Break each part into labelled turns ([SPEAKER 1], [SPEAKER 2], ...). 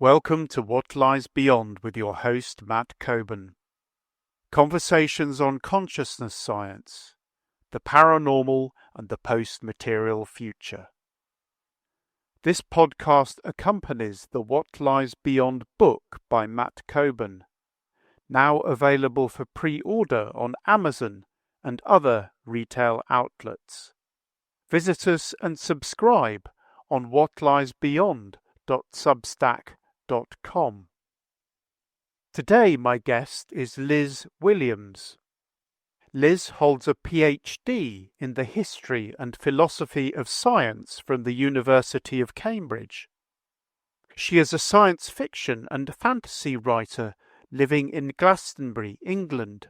[SPEAKER 1] Welcome to What Lies Beyond with your host, Matt Coburn. Conversations on consciousness science, the paranormal and the post-material future. This podcast accompanies the What Lies Beyond book by Matt Coburn, now available for pre-order on Amazon and other retail outlets. Visit us and subscribe on whatliesbeyond.substack.com. Today my guest is Liz Williams. Liz holds a PhD in the history and philosophy of science from the University of Cambridge. She is a science fiction and fantasy writer living in Glastonbury, England.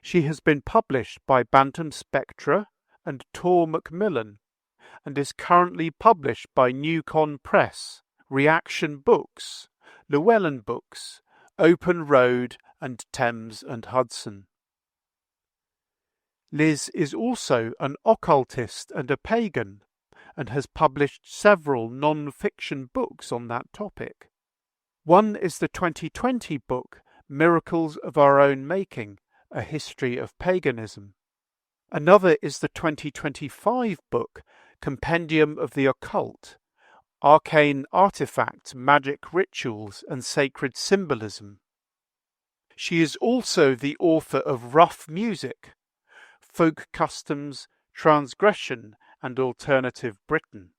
[SPEAKER 1] She has been published by Bantam Spectra and Tor Macmillan, and is currently published by Newcon Press, Reaktion Books, Llewellyn Books, Open Road, and Thames and Hudson. Liz is also an occultist and a pagan, and has published several non-fiction books on that topic. One is the 2020 book, Miracles of Our Own Making, A History of Paganism. Another is the 2025 book, Compendium of the Occult, Arcane Artifacts, Magic Rituals and Sacred Symbolism. She is also the author of Rough Music, Folk Customs, Transgression and Alternative Britain.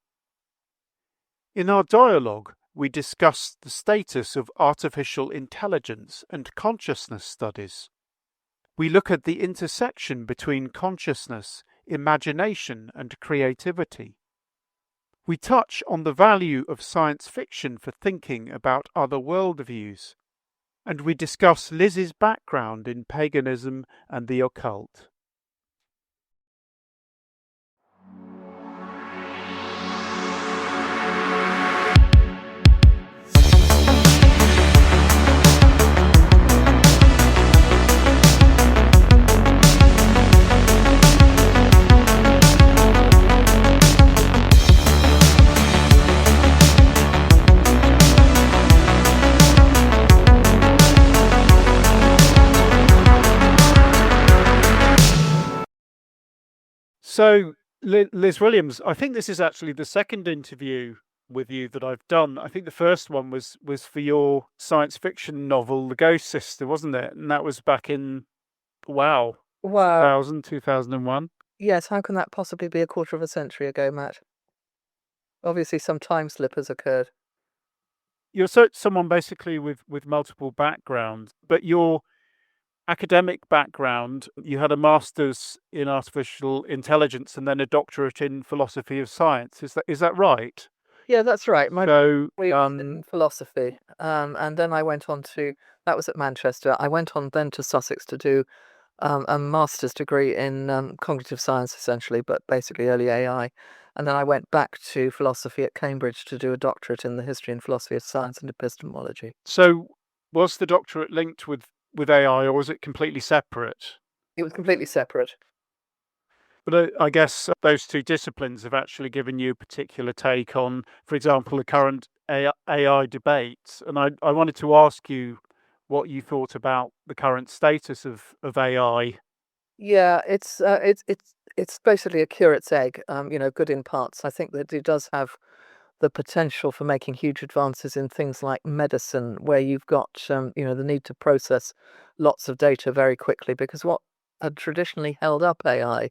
[SPEAKER 1] In our dialogue, we discussed the status of artificial intelligence and consciousness studies. We look at the intersection between consciousness, imagination and creativity. We touch on the value of science fiction for thinking about other worldviews, and we discuss Liz's background in paganism and the occult. So, Liz Williams, I think this is actually the second interview with you that I've done. I think the first one was for your science fiction novel, The Ghost Sister, wasn't it? And that was back in,
[SPEAKER 2] Wow.
[SPEAKER 1] 2001.
[SPEAKER 2] Yes, how can that possibly be a quarter of a century ago, Matt? Obviously some time slip has occurred.
[SPEAKER 1] You're someone basically with multiple backgrounds, but your academic background, you had a master's in artificial intelligence and then a doctorate in philosophy of science. Is that right?
[SPEAKER 2] Yeah, that's right. My
[SPEAKER 1] So,
[SPEAKER 2] degree in philosophy, and then I went on to, that was at Manchester. I went on then to Sussex to do a master's degree in cognitive science, essentially, but basically early AI. And then I went back to philosophy at Cambridge to do a doctorate in the history and philosophy of science and epistemology.
[SPEAKER 1] so was the doctorate linked with AI, or was it completely separate?
[SPEAKER 2] It was completely separate.
[SPEAKER 1] But I guess those two disciplines have actually given you a particular take on, for example, the current AI debate. And I wanted to ask you what you thought about the current status of AI.
[SPEAKER 2] Yeah, it's basically a curate's egg, good in parts. I think that it does have the potential for making huge advances in things like medicine, where you've got, the need to process lots of data very quickly, because what had traditionally held up AI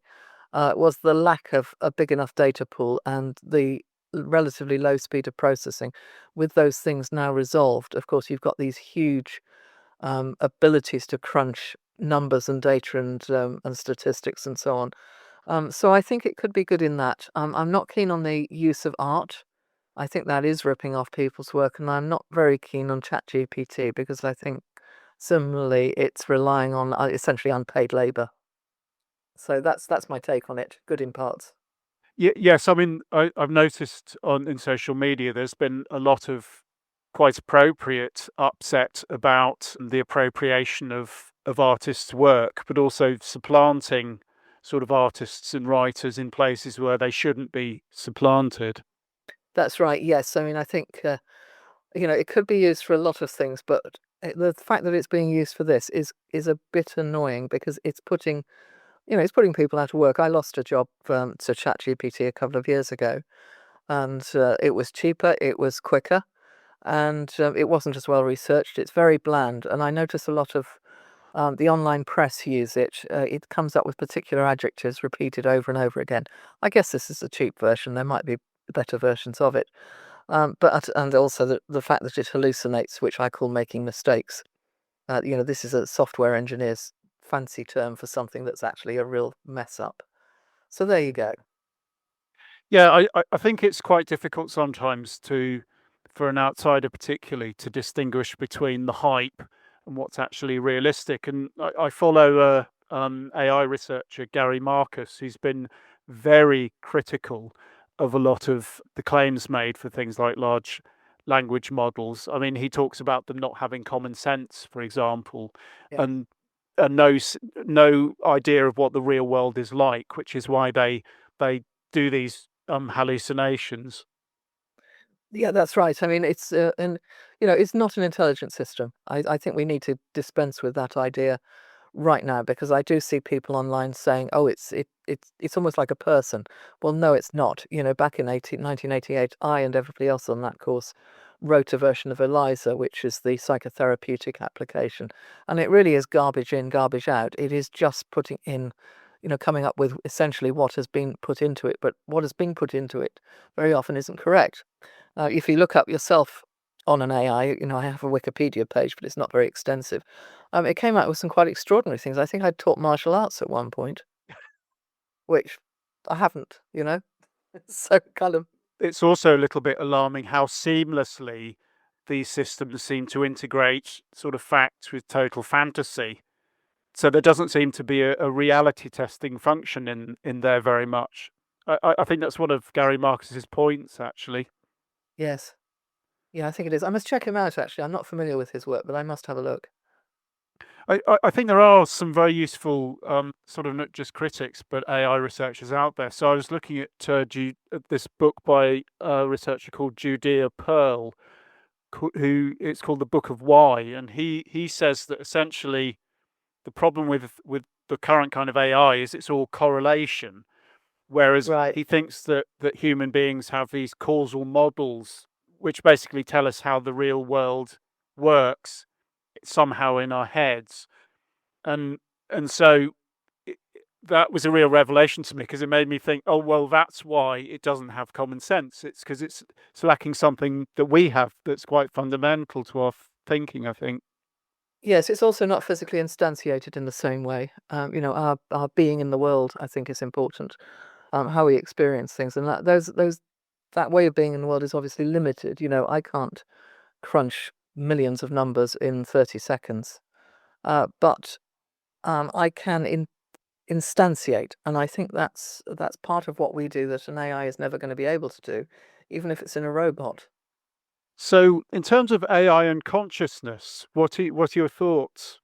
[SPEAKER 2] was the lack of a big enough data pool and the relatively low speed of processing. With those things now resolved, of course, you've got these huge abilities to crunch numbers and data and statistics and so on. So I think it could be good in that. I'm not keen on the use of art. I think that is ripping off people's work, and I'm not very keen on ChatGPT because I think similarly it's relying on essentially unpaid labour. So that's my take on it. Good in parts.
[SPEAKER 1] Yes, I mean, I've noticed in social media there's been a lot of quite appropriate upset about the appropriation of artists' work, but also supplanting sort of artists and writers in places where they shouldn't be supplanted.
[SPEAKER 2] That's right, yes. I mean, I think it could be used for a lot of things, but the fact that it's being used for this is a bit annoying because it's putting people out of work. I lost a job to ChatGPT a couple of years ago, and it was cheaper, it was quicker, and it wasn't as well researched. It's very bland, and I notice a lot of the online press use it. It comes up with particular adjectives repeated over and over again. I guess this is a cheap version. There might be better versions of it. And also the fact that it hallucinates, which I call making mistakes. This is a software engineer's fancy term for something that's actually a real mess up. So there you go.
[SPEAKER 1] Yeah, I think it's quite difficult sometimes for an outsider particularly, to distinguish between the hype and what's actually realistic. And I follow AI researcher Gary Marcus, who's been very critical of a lot of the claims made for things like large language models. I mean, he talks about them not having common sense, for example,
[SPEAKER 2] Yeah.
[SPEAKER 1] and no idea of what the real world is like, which is why they do these hallucinations.
[SPEAKER 2] Yeah, that's right. I mean, it's not an intelligent system. I think we need to dispense with that idea right now because I do see people online saying, "Oh, it's almost like a person." Well, no, it's not. Back in 1988, I and everybody else on that course wrote a version of ELIZA, which is the psychotherapeutic application, and it really is garbage in, garbage out. It is just putting in, coming up with essentially what has been put into it, but what has been put into it very often isn't correct. If you look up yourself on an AI, I have a Wikipedia page, but it's not very extensive. It came out with some quite extraordinary things. I think I taught martial arts at one point, which I haven't. So kind of,
[SPEAKER 1] It's also a little bit alarming how seamlessly these systems seem to integrate sort of facts with total fantasy. So there doesn't seem to be a reality testing function in there very much. I think that's one of Gary Marcus's points, actually.
[SPEAKER 2] yes. Yeah, I think it is. I must check him out, actually. I'm not familiar with his work, but I must have a look.
[SPEAKER 1] I think there are some very useful sort of not just critics but AI researchers out there. So I was looking at this book by a researcher called Judea Pearl, who it's called The Book of Why, and he says that essentially the problem with the current kind of AI is it's all correlation, whereas
[SPEAKER 2] Right.
[SPEAKER 1] he thinks that human beings have these causal models which basically tell us how the real world works somehow in our heads, and so that was a real revelation to me because it made me think, oh well, that's why it doesn't have common sense. It's because it's lacking something that we have that's quite fundamental to our thinking, I think.
[SPEAKER 2] Yes, it's also not physically instantiated in the same way. Our being in the world, I think, is important. How we experience things, and that way of being in the world is obviously limited. I can't crunch millions of numbers in 30 seconds, but I can instantiate, and I think that's part of what we do that an AI is never going to be able to do, even if it's in a robot.
[SPEAKER 1] So, in terms of AI and consciousness, what are your thoughts?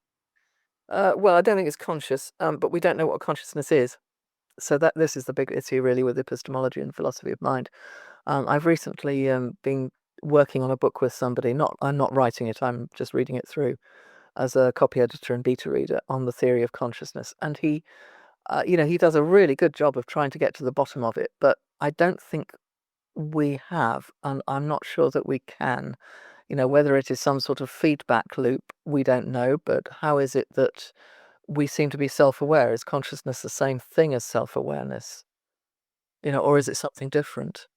[SPEAKER 2] Well, I don't think it's conscious, but we don't know what consciousness is. So this is the big issue really with epistemology and philosophy of mind. I've recently been working on a book with somebody. I'm not writing it. I'm just reading it through as a copy editor and beta reader on the theory of consciousness. And he does a really good job of trying to get to the bottom of it. But I don't think we have, and I'm not sure that we can. Whether it is some sort of feedback loop, we don't know. But how is it that we seem to be self-aware? Is consciousness the same thing as self-awareness? Or is it something different?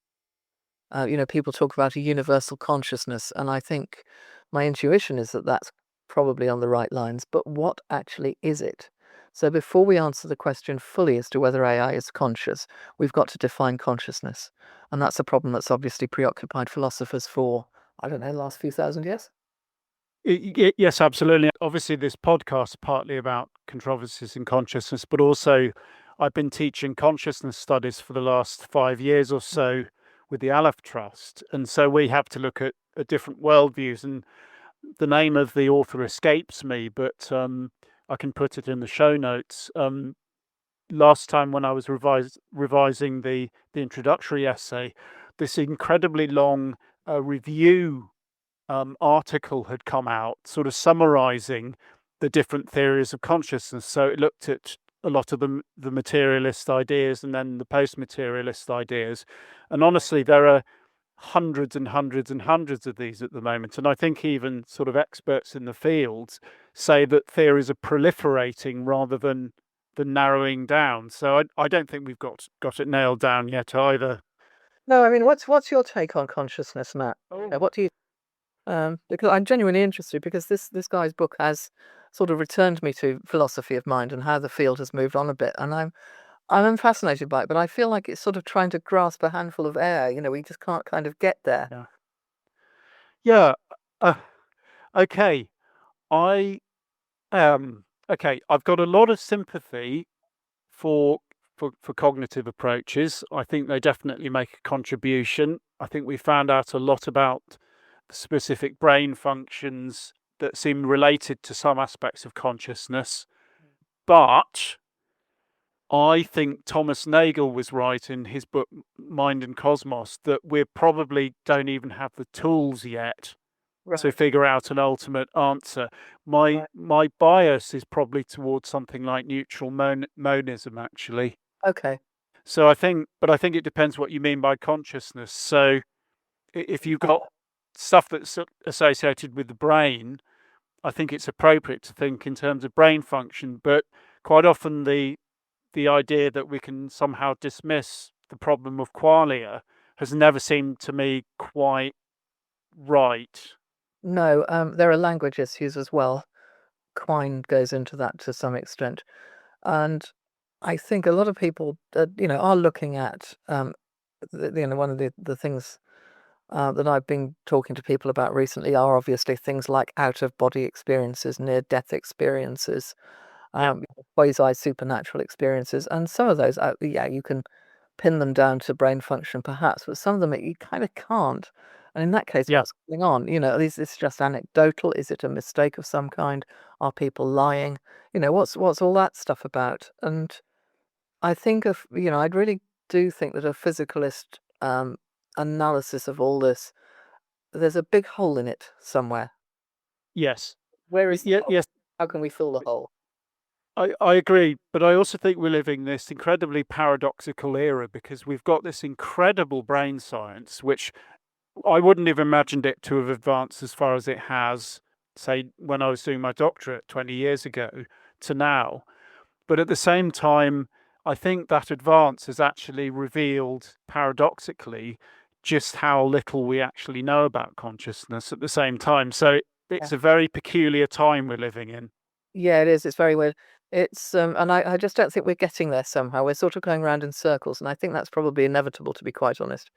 [SPEAKER 2] People talk about a universal consciousness, and I think my intuition is that that's probably on the right lines. But what actually is it? So before we answer the question fully as to whether AI is conscious, we've got to define consciousness. And that's a problem that's obviously preoccupied philosophers for, I don't know, the last few thousand years.
[SPEAKER 1] Yes, absolutely. Obviously, this podcast is partly about controversies in consciousness, but also I've been teaching consciousness studies for the last 5 years or so with the Aleph Trust. And so we have to look at different worldviews. And the name of the author escapes me, but I can put it in the show notes. Last time when I was revising the introductory essay, this incredibly long review article had come out, sort of summarizing the different theories of consciousness. So it looked at a lot of the materialist ideas and then the post-materialist ideas. And honestly, there are hundreds and hundreds and hundreds of these at the moment. And I think even sort of experts in the field say that theories are proliferating rather than narrowing down. So I don't think we've got it nailed down yet either.
[SPEAKER 2] No, I mean, what's your take on consciousness, Matt?
[SPEAKER 1] Oh.
[SPEAKER 2] What do you because I'm genuinely interested because this guy's book has sort of returned me to philosophy of mind and how the field has moved on a bit, and I'm fascinated by it, but I feel like it's sort of trying to grasp a handful of air. You know, we just can't kind of get there.
[SPEAKER 1] Yeah. Yeah. Uh, okay. I okay. I've got a lot of sympathy for cognitive approaches. I think they definitely make a contribution. I think we found out a lot about specific brain functions that seem related to some aspects of consciousness. But I think Thomas Nagel was right in his book Mind and Cosmos that we probably don't even have the tools yet to
[SPEAKER 2] Right.
[SPEAKER 1] figure out an ultimate answer. My bias is probably towards something like neutral monism, actually.
[SPEAKER 2] Okay.
[SPEAKER 1] So I think it depends what you mean by consciousness. So if you've got stuff that's associated with the brain, I think it's appropriate to think in terms of brain function. But quite often the idea that we can somehow dismiss the problem of qualia has never seemed to me quite right.
[SPEAKER 2] No, there are language issues as well. Quine goes into that to some extent, and I think a lot of people, are looking at, one of the things that I've been talking to people about recently are obviously things like out of body experiences, near death experiences,
[SPEAKER 1] Yeah.
[SPEAKER 2] quasi supernatural experiences, and some of those, you can pin them down to brain function perhaps, but some of them you kind of can't. And in that case,
[SPEAKER 1] Yeah.
[SPEAKER 2] what's going on? Is this just anecdotal? Is it a mistake of some kind? Are people lying? What's all that stuff about? And I think I really do think that a physicalist analysis of all this, there's a big hole in it somewhere.
[SPEAKER 1] Yes.
[SPEAKER 2] Where is the hole?
[SPEAKER 1] Yes.
[SPEAKER 2] How can we fill the hole?
[SPEAKER 1] I agree, but I also think we're living this incredibly paradoxical era because we've got this incredible brain science, which I wouldn't have imagined it to have advanced as far as it has, say, when I was doing my doctorate 20 years ago to now. But at the same time, I think that advance has actually revealed, paradoxically, just how little we actually know about consciousness at the same time. So
[SPEAKER 2] Yeah.
[SPEAKER 1] it's a very peculiar time we're living in.
[SPEAKER 2] Yeah, it is. It's very weird. It's and I just don't think we're getting there somehow. We're sort of going around in circles, and I think that's probably inevitable, to be quite honest.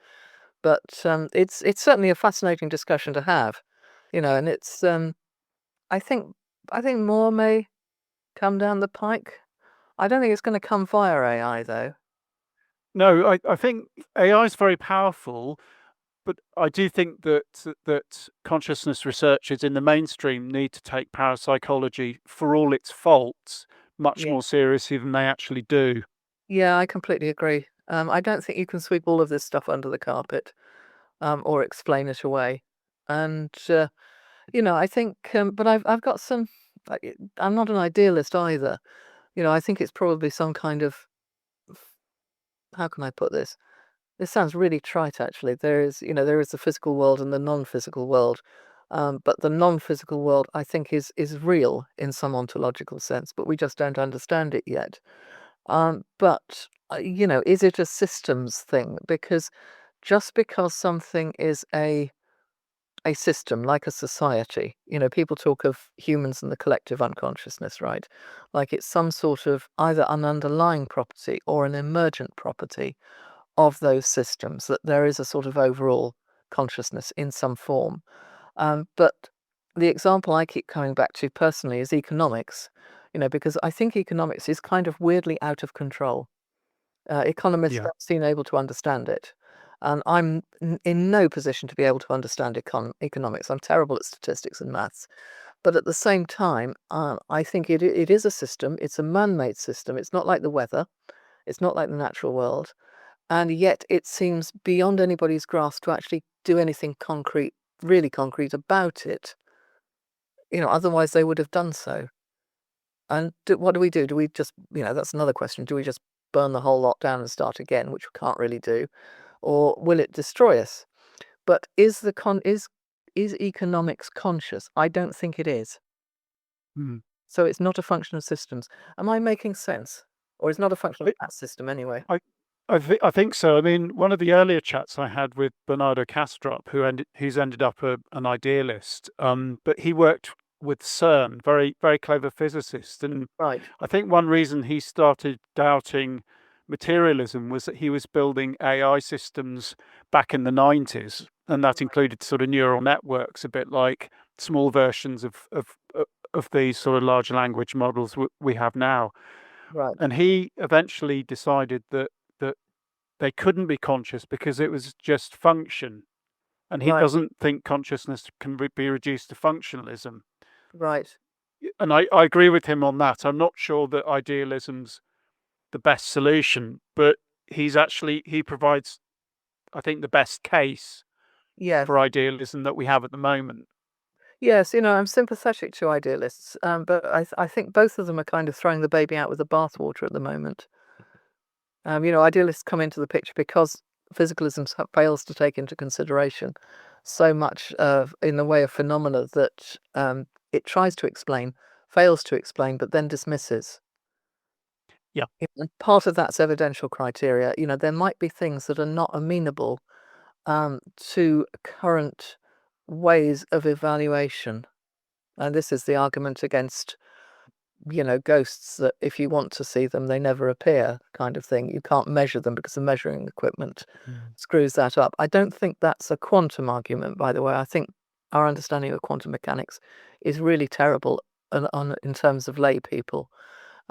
[SPEAKER 2] But it's certainly a fascinating discussion to have, and it's I think I think more may come down the pike. I don't think it's going to come via AI though.
[SPEAKER 1] No, I think AI is very powerful, but I do think that consciousness researchers in the mainstream need to take parapsychology, for all its faults, much
[SPEAKER 2] Yeah.
[SPEAKER 1] more seriously than they actually do.
[SPEAKER 2] Yeah, I completely agree. I don't think you can sweep all of this stuff under the carpet, or explain it away. And I think, but I've got some. I'm not an idealist either. I think it's probably some kind of, how can I put this? This sounds really trite, actually. There is the physical world and the non-physical world, but the non-physical world, I think, is real in some ontological sense, but we just don't understand it yet. But is it a systems thing? Because just because something is a system, like a society. People talk of humans and the collective unconsciousness, right? Like it's some sort of either an underlying property or an emergent property of those systems, that there is a sort of overall consciousness in some form. But the example I keep coming back to personally is economics, because I think economics is kind of weirdly out of control. Economists
[SPEAKER 1] Yeah.
[SPEAKER 2] don't seem able to understand it. And I'm in no position to be able to understand economics. I'm terrible at statistics and maths. But at the same time, I think it is a system. It's a man-made system. It's not like the weather. It's not like the natural world. And yet it seems beyond anybody's grasp to actually do anything concrete really concrete about it. Otherwise they would have done so. And what do we do? Do we just, that's another question. Do we just burn the whole lot down and start again, which we can't really do, or will it destroy us? But is economics conscious? I don't think it is.
[SPEAKER 1] Hmm.
[SPEAKER 2] So it's not a function of systems. Am I making sense? Or it's not a function of that system anyway?
[SPEAKER 1] I think so. I mean, one of the earlier chats I had with Bernardo Kastrup, who's ended up an idealist, but he worked with CERN, very very clever physicist, and
[SPEAKER 2] Right.
[SPEAKER 1] I think one reason he started doubting materialism was that he was building AI systems back in the 90s, and that included sort of neural networks, a bit like small versions of these sort of large language models we have now.
[SPEAKER 2] Right.
[SPEAKER 1] And he eventually decided that they couldn't be conscious because it was just function, and he
[SPEAKER 2] Right.
[SPEAKER 1] doesn't think consciousness can be reduced to functionalism.
[SPEAKER 2] Right.
[SPEAKER 1] And I agree with him on that. I'm not sure that idealism's the best solution, but he provides, I think, the best case
[SPEAKER 2] Yeah.
[SPEAKER 1] for idealism that we have at the moment.
[SPEAKER 2] Yes, I'm sympathetic to idealists, but I think both of them are kind of throwing the baby out with the bathwater at the moment. Idealists come into the picture because physicalism fails to take into consideration so much in the way of phenomena that it tries to explain, fails to explain, but then dismisses.
[SPEAKER 1] Yeah.
[SPEAKER 2] And part of that's evidential criteria. There might be things that are not amenable to current ways of evaluation. And this is the argument against ghosts, that if you want to see them, they never appear, kind of thing. You can't measure them because the measuring equipment screws that up. I don't think that's a quantum argument, by the way. I think our understanding of quantum mechanics is really terrible in terms of lay people.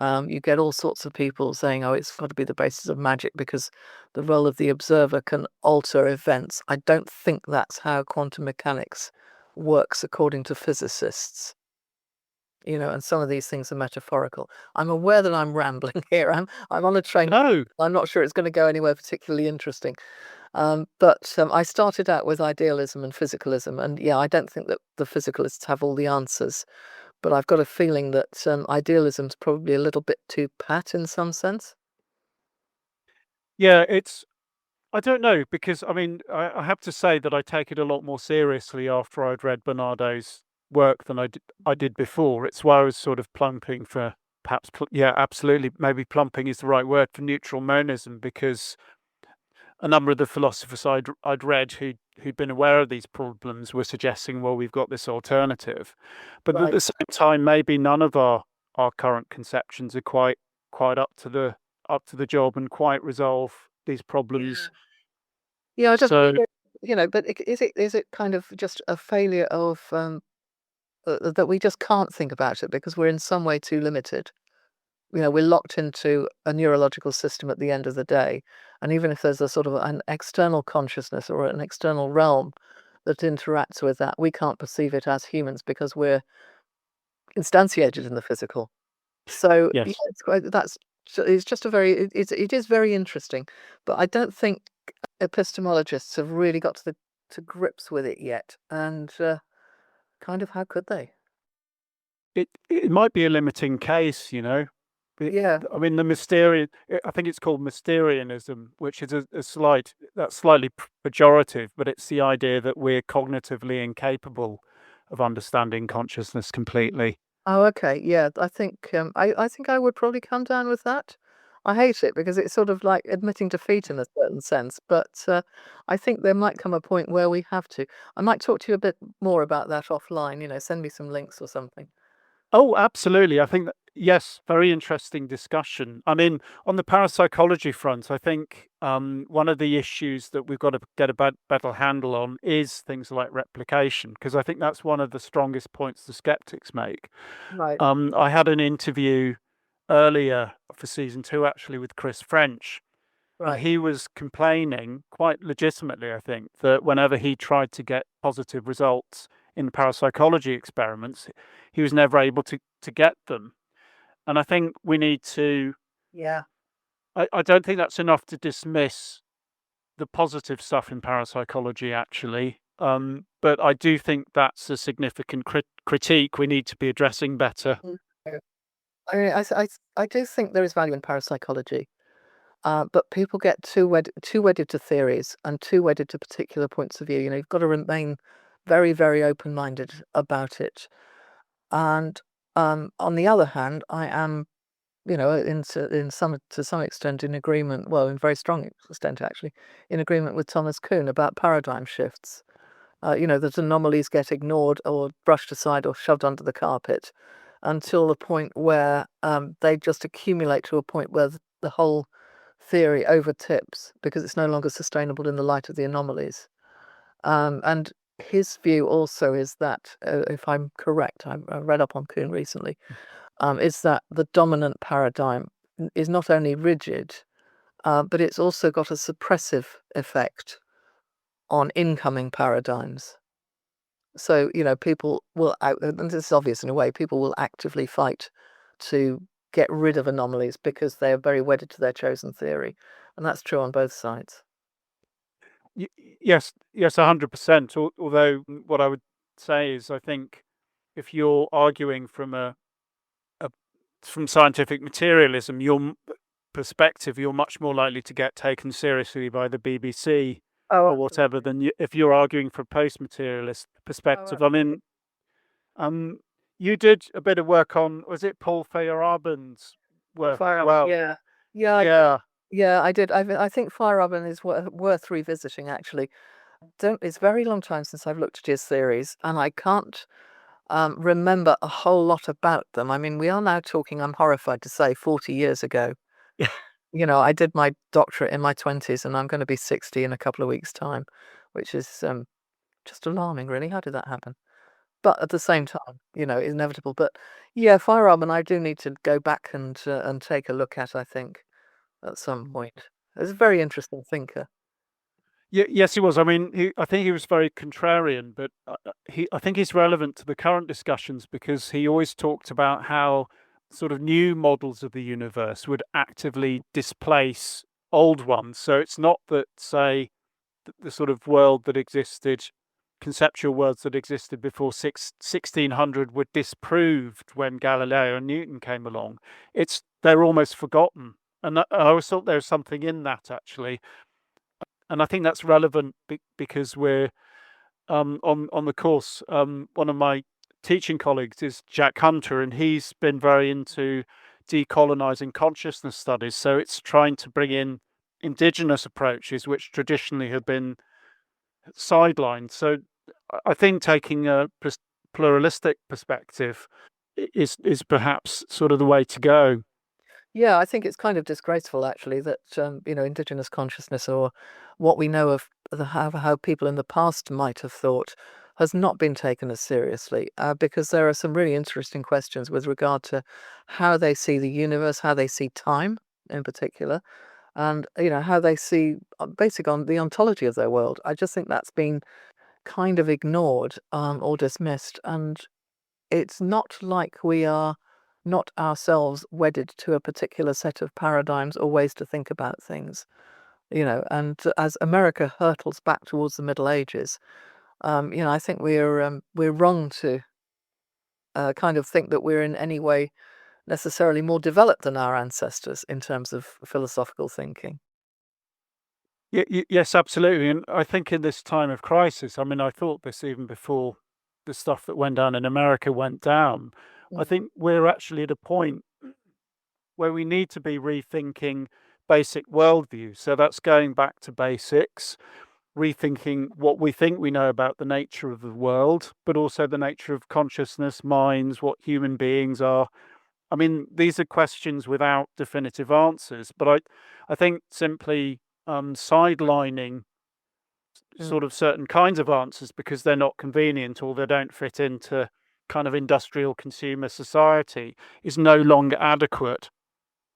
[SPEAKER 2] You get all sorts of people saying, oh, it's got to be the basis of magic because the role of the observer can alter events. I don't think that's how quantum mechanics works according to physicists. And some of these things are metaphorical. I'm aware that I'm rambling here. I'm on a train.
[SPEAKER 1] No.
[SPEAKER 2] I'm not sure it's going to go anywhere particularly interesting. But I started out with idealism and physicalism, and yeah, I don't think that the physicalists have all the answers. But I've got a feeling that idealism's probably a little bit too pat in some sense.
[SPEAKER 1] Yeah, I don't know, because I mean, I have to say that I take it a lot more seriously after I'd read Bernardo's work than I did before. It's why I was sort of plumping for perhaps, yeah, absolutely, maybe plumping is the right word, for neutral monism, because a number of the philosophers I'd read who'd been aware of these problems were suggesting, well, we've got this alternative, but at the same time, maybe none of our current conceptions are quite up to the job and quite resolve these problems.
[SPEAKER 2] Yeah, I just,
[SPEAKER 1] So
[SPEAKER 2] but is it kind of just a failure of that we just can't think about it because we're in some way too limited? We're locked into a neurological system at the end of the day. And even if there's a sort of an external consciousness or an external realm that interacts with that, we can't perceive it as humans because we're instantiated in the physical. So yeah,
[SPEAKER 1] yes.
[SPEAKER 2] it's just a very it is very interesting, but I don't think epistemologists have really got to grips with it yet. And kind of how could they?
[SPEAKER 1] It might be a limiting case,
[SPEAKER 2] Yeah.
[SPEAKER 1] I mean, I think it's called Mysterianism, which is that's slightly pejorative, but it's the idea that we're cognitively incapable of understanding consciousness completely.
[SPEAKER 2] Oh, okay. Yeah, I think I think I would probably come down with that. I hate it because it's sort of like admitting defeat in a certain sense, but I think there might come a point where we have to. I might talk to you a bit more about that offline, send me some links or something.
[SPEAKER 1] Oh, absolutely. I think that, yes, very interesting discussion. I mean, on the parapsychology front, I think one of the issues that we've got to get a better handle on is things like replication, because I think that's one of the strongest points the skeptics make.
[SPEAKER 2] Right.
[SPEAKER 1] I had an interview earlier for season 2, actually, with Chris French, and
[SPEAKER 2] Right.
[SPEAKER 1] he was complaining, quite legitimately, I think, that whenever he tried to get positive results in parapsychology experiments, he was never able to get them. And I think we need to,
[SPEAKER 2] Yeah.
[SPEAKER 1] I don't think that's enough to dismiss the positive stuff in parapsychology, actually. But I do think that's a significant critique we need to be addressing better.
[SPEAKER 2] I mean, I do think there is value in parapsychology, but people get too wedded to theories and too wedded to particular points of view. You know, you've got to remain very, very open-minded about it. And on the other hand, I am, you know, to some extent in agreement, well, in very strong extent actually, in agreement with Thomas Kuhn about paradigm shifts. You know, that anomalies get ignored or brushed aside or shoved under the carpet until the point where they just accumulate to a point where the whole theory overtips because it's no longer sustainable in the light of the anomalies. And his view also is that, if I'm correct, I read up on Kuhn recently, is that the dominant paradigm is not only rigid, but it's also got a suppressive effect on incoming paradigms. So, you know, people will, and this is obvious in a way, people will actively fight to get rid of anomalies because they are very wedded to their chosen theory. And that's true on both sides.
[SPEAKER 1] Yes, 100%. Although what I would say is, I think if you're arguing from from scientific materialism, your perspective, you're much more likely to get taken seriously by the BBC or whatever than if you're arguing for post-materialist perspective. I mean, you did a bit of work on, was it Paul Feyerabend's work? Well,
[SPEAKER 2] yeah, I did. I think Feyerabend is worth revisiting. Actually, it's a very long time since I've looked at his theories, and I can't remember a whole lot about them. I mean, we are now talking, I'm horrified to say, 40 years ago. You know, I did my doctorate in my 20s, and I'm going to be 60 in a couple of weeks' time, which is just alarming, really. How did that happen? But at the same time, you know, it's inevitable. But yeah, Feyerabend, I do need to go back and take a look at, I think, at some point. He's a very interesting thinker.
[SPEAKER 1] Yes, he was. I mean, I think he was very contrarian, but I think he's relevant to the current discussions because he always talked about how sort of new models of the universe would actively displace old ones. So it's not that, say, the sort of world that existed, conceptual worlds that existed before 1600 were disproved when Galileo and Newton came along. They're almost forgotten. And I always thought there was something in that, actually. And I think that's relevant because we're on the course. One of my teaching colleagues is Jack Hunter, and he's been very into decolonizing consciousness studies. So it's trying to bring in indigenous approaches, which traditionally have been sidelined. So I think taking a pluralistic perspective is perhaps sort of the way to go.
[SPEAKER 2] Yeah, I think it's kind of disgraceful, actually, that you know, indigenous consciousness or what we know of how people in the past might have thought has not been taken as seriously, because there are some really interesting questions with regard to how they see the universe, how they see time in particular, and you know how they see basic on the ontology of their world. I just think that's been kind of ignored or dismissed, and it's not like we are not ourselves wedded to a particular set of paradigms or ways to think about things, you know. And as America hurtles back towards the Middle Ages, you know, I think we're wrong to kind of think that we're in any way necessarily more developed than our ancestors in terms of philosophical thinking.
[SPEAKER 1] Yes, absolutely. And I think in this time of crisis, I mean, I thought this even before the stuff that went down in America went down. I think we're actually at a point where we need to be rethinking basic worldviews. So that's going back to basics, rethinking what we think we know about the nature of the world, but also the nature of consciousness, minds, what human beings are. I mean, these are questions without definitive answers, but I think simply sidelining sort of certain kinds of answers because they're not convenient or they don't fit into kind of industrial consumer society is no longer adequate.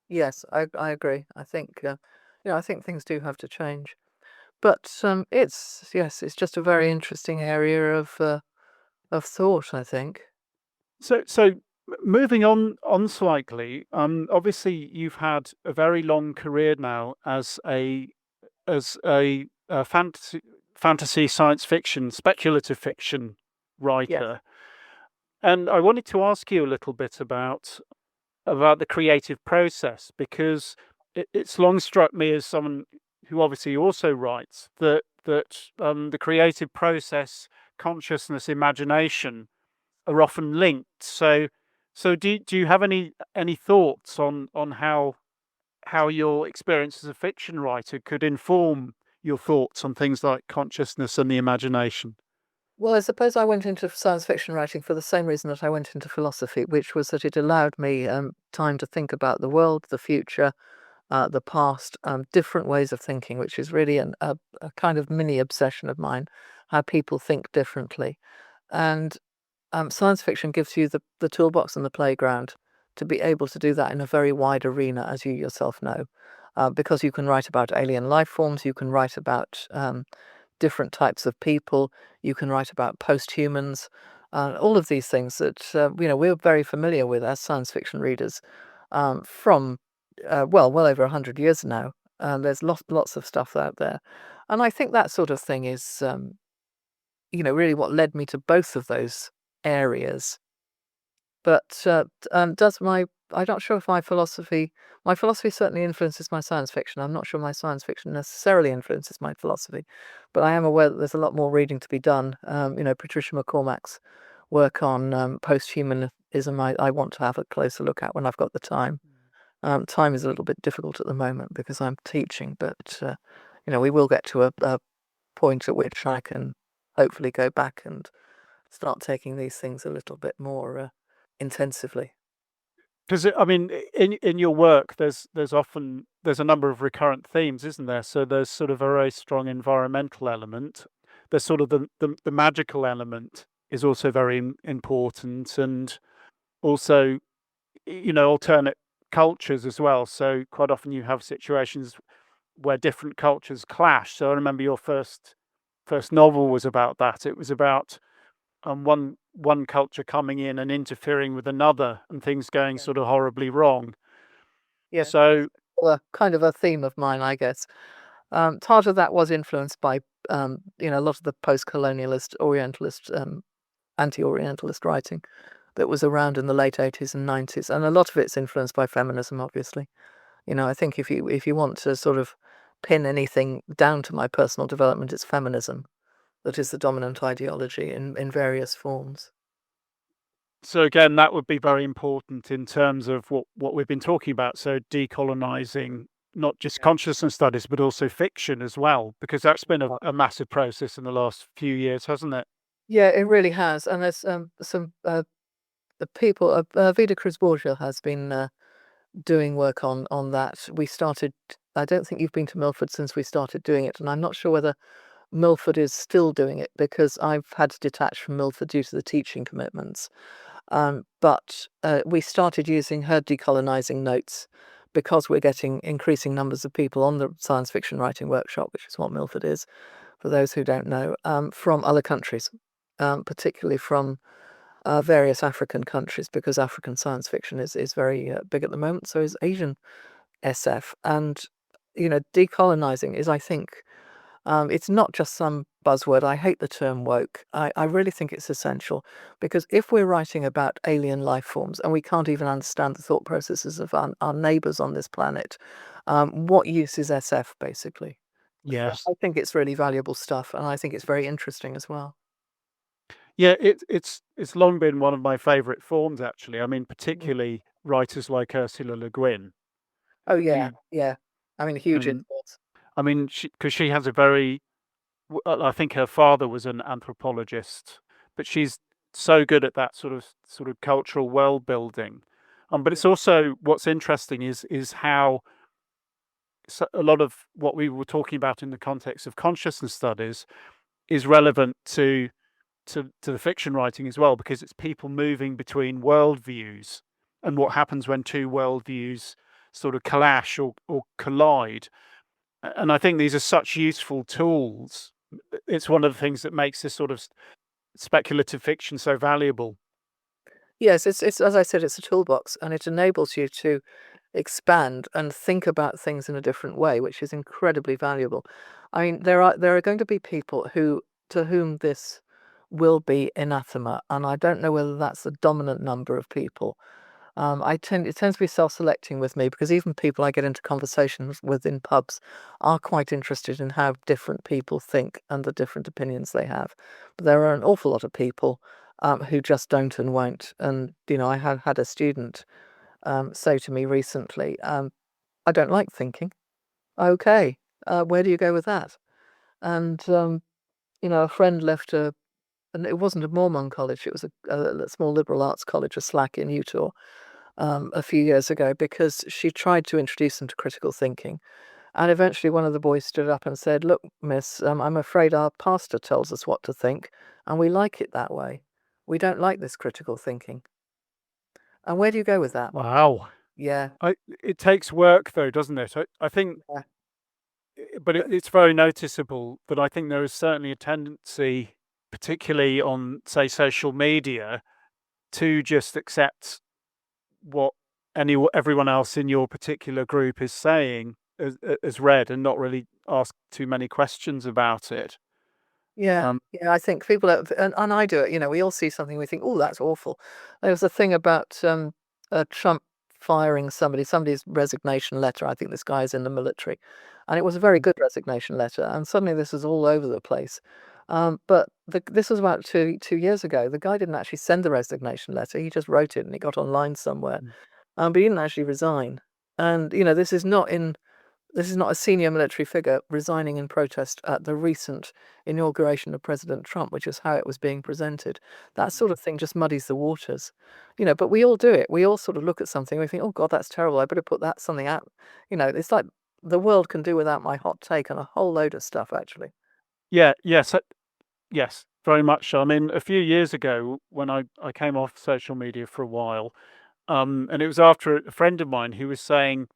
[SPEAKER 2] Yes, I agree. I think you know, I think things do have to change. But it's just a very interesting area of thought, I think.
[SPEAKER 1] So moving on slightly, obviously you've had a very long career now as a fantasy fantasy, science fiction, speculative fiction
[SPEAKER 2] Yes.
[SPEAKER 1] writer. And I wanted to ask you a little bit about the creative process, because it's long struck me, as someone who obviously also writes, that the creative process, consciousness, imagination are often linked. So do you have any thoughts on how your experience as a fiction writer could inform your thoughts on things like consciousness and the imagination?
[SPEAKER 2] Well, I suppose I went into science fiction writing for the same reason that I went into philosophy, which was that it allowed me time to think about the world, the future, the past, different ways of thinking, which is really a kind of mini obsession of mine, how people think differently. And science fiction gives you the toolbox and the playground to be able to do that in a very wide arena, as you yourself know, because you can write about alien life forms, you can write about different types of people, you can write about post-humans, all of these things that we're very familiar with as science fiction readers from well over 100 years now. There's lots of stuff out there, and I think that sort of thing is really what led me to both of those areas. But I'm not sure if my philosophy certainly influences my science fiction. I'm not sure my science fiction necessarily influences my philosophy, but I am aware that there's a lot more reading to be done. Patricia McCormack's work on post-humanism, I want to have a closer look at when I've got the time. Time is a little bit difficult at the moment because I'm teaching, but we will get to a point at which I can hopefully go back and start taking these things a little bit more intensively.
[SPEAKER 1] Because I mean, in your work, there's a number of recurrent themes, isn't there? So there's sort of a very strong environmental element. There's sort of the magical element is also very important, and also alternate cultures as well. So quite often you have situations where different cultures clash. So I remember your first novel was about that. It was about one culture coming in and interfering with another, and things going
[SPEAKER 2] Yeah.
[SPEAKER 1] sort of horribly wrong.
[SPEAKER 2] Yeah,
[SPEAKER 1] So
[SPEAKER 2] kind of a theme of mine, I guess. Part of that was influenced by a lot of the post-colonialist, Orientalist, anti-Orientalist writing that was around in the late 80s and 90s, and a lot of it's influenced by feminism, obviously. I think if you want to sort of pin anything down to my personal development, it's feminism that is the dominant ideology in various forms.
[SPEAKER 1] so again, that would be very important in terms of what we've been talking about. So decolonizing not just consciousness studies, but also fiction as well, because that's been a massive process in the last few years, hasn't it?
[SPEAKER 2] Yeah, it really has, and there's some the people. Vida Cruz Borgia has been doing work on that. We started. I don't think you've been to Milford since we started doing it, and I'm not sure whether Milford is still doing it because I've had to detach from Milford due to the teaching commitments. But we started using her decolonizing notes because we're getting increasing numbers of people on the science fiction writing workshop, which is what Milford is, for those who don't know, from other countries, particularly from various African countries, because African science fiction is very big at the moment. So is Asian SF. And, decolonizing is, I think, it's not just some buzzword. I hate the term woke. I really think it's essential because if we're writing about alien life forms and we can't even understand the thought processes of our neighbors on this planet, what use is SF, basically?
[SPEAKER 1] Yes.
[SPEAKER 2] I think it's really valuable stuff, and I think it's very interesting as well.
[SPEAKER 1] Yeah, it's long been one of my favorite forms, actually. I mean,
[SPEAKER 2] Mm.
[SPEAKER 1] particularly writers like Ursula Le Guin,
[SPEAKER 2] Oh, yeah,
[SPEAKER 1] who,
[SPEAKER 2] yeah. I mean, huge
[SPEAKER 1] and
[SPEAKER 2] influence.
[SPEAKER 1] I mean, because she has a very, I think her father was an anthropologist, but she's so good at that sort of cultural world building. But
[SPEAKER 2] Yeah.
[SPEAKER 1] it's also, what's interesting is how a lot of what we were talking about in the context of consciousness studies is relevant to the fiction writing as well, because it's people moving between worldviews and what happens when two worldviews sort of clash or collide. And I think these are such useful tools. It's one of the things that makes this sort of speculative fiction so valuable.
[SPEAKER 2] Yes, it's as I said, it's a toolbox, and it enables you to expand and think about things in a different way, which is incredibly valuable. I mean, there are going to be people to whom this will be anathema, and I don't know whether that's the dominant number of people. It tends to be self-selecting with me, because even people I get into conversations with in pubs are quite interested in how different people think and the different opinions they have. But there are an awful lot of people who just don't and won't. And I had a student say to me recently, "I don't like thinking." Okay, where do you go with that? And a friend left and it wasn't a Mormon college; it was a small liberal arts college, a SLAC in Utah, a few years ago, because she tried to introduce them to critical thinking. And eventually one of the boys stood up and said, "Look, miss, I'm afraid our pastor tells us what to think, and we like it that way. We don't like this critical thinking." And where do you go with that?
[SPEAKER 1] Wow.
[SPEAKER 2] Yeah.
[SPEAKER 1] It takes work, though, doesn't it? I think,
[SPEAKER 2] Yeah.
[SPEAKER 1] but it's very noticeable that I think there is certainly a tendency, particularly on, say, social media, to just accept what everyone else in your particular group is saying as read, and not really ask too many questions about it.
[SPEAKER 2] Yeah,
[SPEAKER 1] Um,
[SPEAKER 2] yeah, I think people have, and I do it. We all see something, we think, "Oh, that's awful." There was a thing about Trump firing somebody's resignation letter. I think this guy is in the military, and it was a very good resignation letter. And suddenly this is all over the place. But this was about two years ago. The guy didn't actually send the resignation letter; he just wrote it, and it got online somewhere.
[SPEAKER 1] Mm.
[SPEAKER 2] But he didn't actually resign. And this is not a senior military figure resigning in protest at the recent inauguration of President Trump, which is how it was being presented. That sort of thing just muddies the waters. But we all do it. We all sort of look at something, we think, "Oh God, that's terrible. I better put that something out." It's like the world can do without my hot take on a whole load of stuff, actually.
[SPEAKER 1] yeah, yes, yes, very much so. I mean, a few years ago, when I came off social media for a while, and it was after a friend of mine who was saying,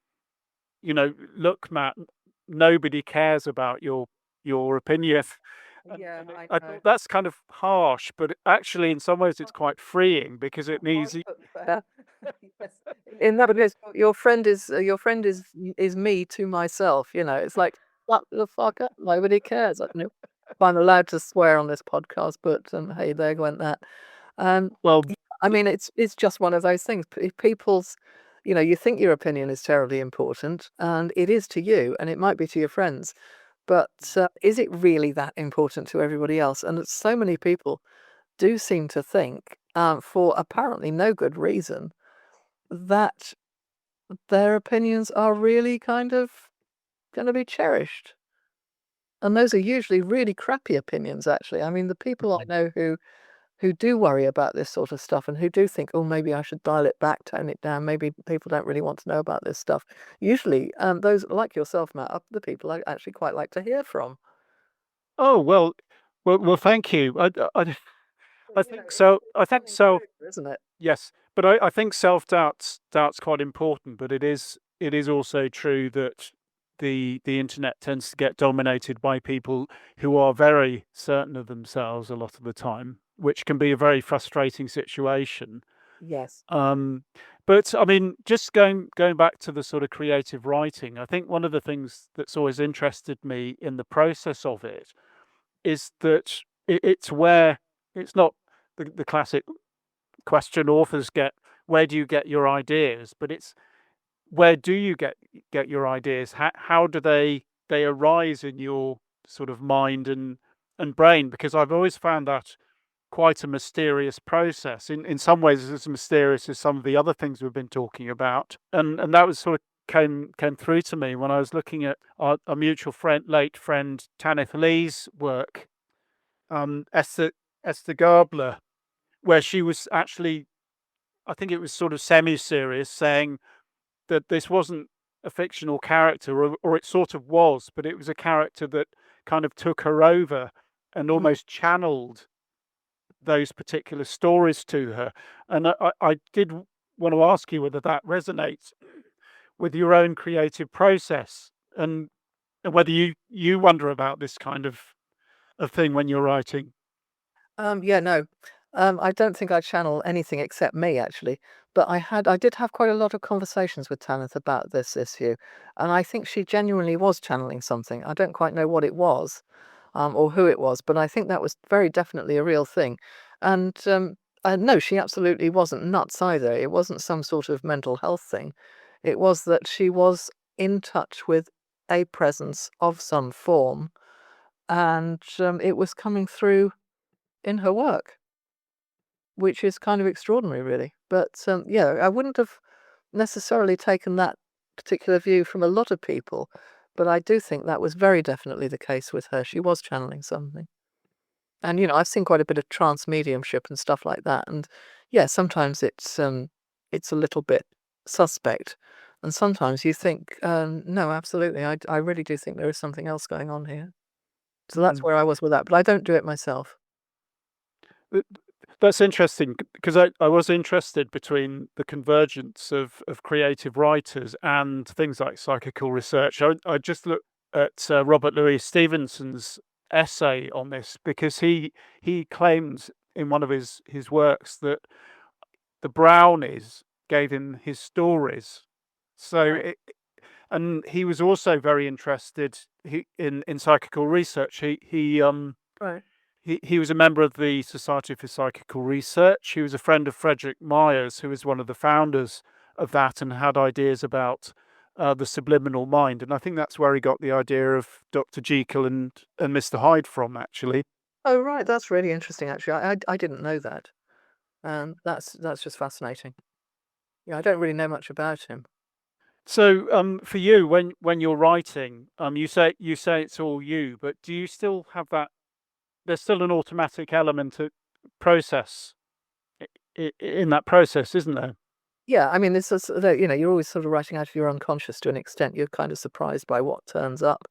[SPEAKER 1] "Look, Matt, nobody cares about your opinion."
[SPEAKER 2] Yeah,
[SPEAKER 1] And
[SPEAKER 2] I
[SPEAKER 1] I
[SPEAKER 2] know.
[SPEAKER 1] thought that's kind of harsh, but actually, in some ways, it's quite freeing, because it means
[SPEAKER 2] Harsh but fair. Yes. In that case, your friend is me to myself. It's like, shut the fuck up. Nobody cares. I don't know if I'm allowed to swear on this podcast, but hey, there went that. Um,
[SPEAKER 1] well,
[SPEAKER 2] yeah, I mean, it's just one of those things. If people's, you think your opinion is terribly important, and it is to you, and it might be to your friends, but is it really that important to everybody else? And so many people do seem to think, for apparently no good reason, that their opinions are really kind of going to be cherished. And those are usually really crappy opinions, actually. I mean, the people I know who do worry about this sort of stuff, and who do think, "Oh, maybe I should dial it back, tone it down. Maybe people don't really want to know about this stuff." Usually, those like yourself, Matt, are the people I actually quite like to hear from.
[SPEAKER 1] oh, well, thank you.
[SPEAKER 2] Well,
[SPEAKER 1] I think so.
[SPEAKER 2] it's
[SPEAKER 1] I think
[SPEAKER 2] coming
[SPEAKER 1] so.
[SPEAKER 2] through, isn't it?
[SPEAKER 1] Yes, but I think self-doubt's quite important, but it is also true that the internet tends to get dominated by people who are very certain of themselves a lot of the time, which can be a very frustrating situation.
[SPEAKER 2] Yes.
[SPEAKER 1] Um, but I mean, just going back to the sort of creative writing, I think one of the things that's always interested me in the process of it is that it's where it's not the classic question authors get, where do you get your ideas, but it's where do you get your ideas, how do they arise in your sort of mind and brain, because I've always found that quite a mysterious process, in some ways as mysterious as some of the other things we've been talking about, and that was sort of came through to me when I was looking at our mutual friend, late friend Tanith Lee's work, Esther Gabler, where she was actually, I think it was sort of semi-serious, saying that this wasn't a fictional character, or it sort of was, but it was a character that kind of took her over and
[SPEAKER 2] Mhm.
[SPEAKER 1] almost channeled those particular stories to her. And I did want to ask you whether that resonates with your own creative process, and whether you wonder about this kind of thing when you're writing.
[SPEAKER 2] Yeah, no. I don't think I channel anything except me, actually. But I did have quite a lot of conversations with Tanith about this issue, and I think she genuinely was channeling something. I don't quite know what it was, or who it was, but I think that was very definitely a real thing. And no, she absolutely wasn't nuts either. It wasn't some sort of mental health thing. It was that she was in touch with a presence of some form, and it was coming through in her work, which is kind of extraordinary, really. But yeah, I wouldn't have necessarily taken that particular view from a lot of people, but I do think that was very definitely the case with her. She was channeling something. And I've seen quite a bit of trance mediumship and stuff like that, and yeah, sometimes it's a little bit suspect, and sometimes you think, no, absolutely, I really do think there is something else going on here. So that's
[SPEAKER 1] Mm.
[SPEAKER 2] where I was with that, but I don't do it myself.
[SPEAKER 1] Th- That's interesting because I was interested between the convergence of creative writers and things like psychical research. I just looked at Robert Louis Stevenson's essay on this because he claims in one of his works that the brownies gave him his stories. So
[SPEAKER 2] Right.
[SPEAKER 1] and he was also very interested in psychical research.
[SPEAKER 2] Right.
[SPEAKER 1] He was a member of the Society for Psychical Research. He was a friend of Frederick Myers, who was one of the founders of that and had ideas about the subliminal mind. And I think that's where he got the idea of Dr. Jekyll and Mr. Hyde from, actually.
[SPEAKER 2] Oh, right, that's really interesting, actually. I didn't know that. That's just fascinating. Yeah, I don't really know much about him.
[SPEAKER 1] So, for you, when you're writing, you say it's all you, but do you still have that? There's still an automatic element of process in that process, isn't there?
[SPEAKER 2] Yeah, I mean, this is, you're always sort of writing out of your unconscious to an extent. You're kind of surprised by what turns up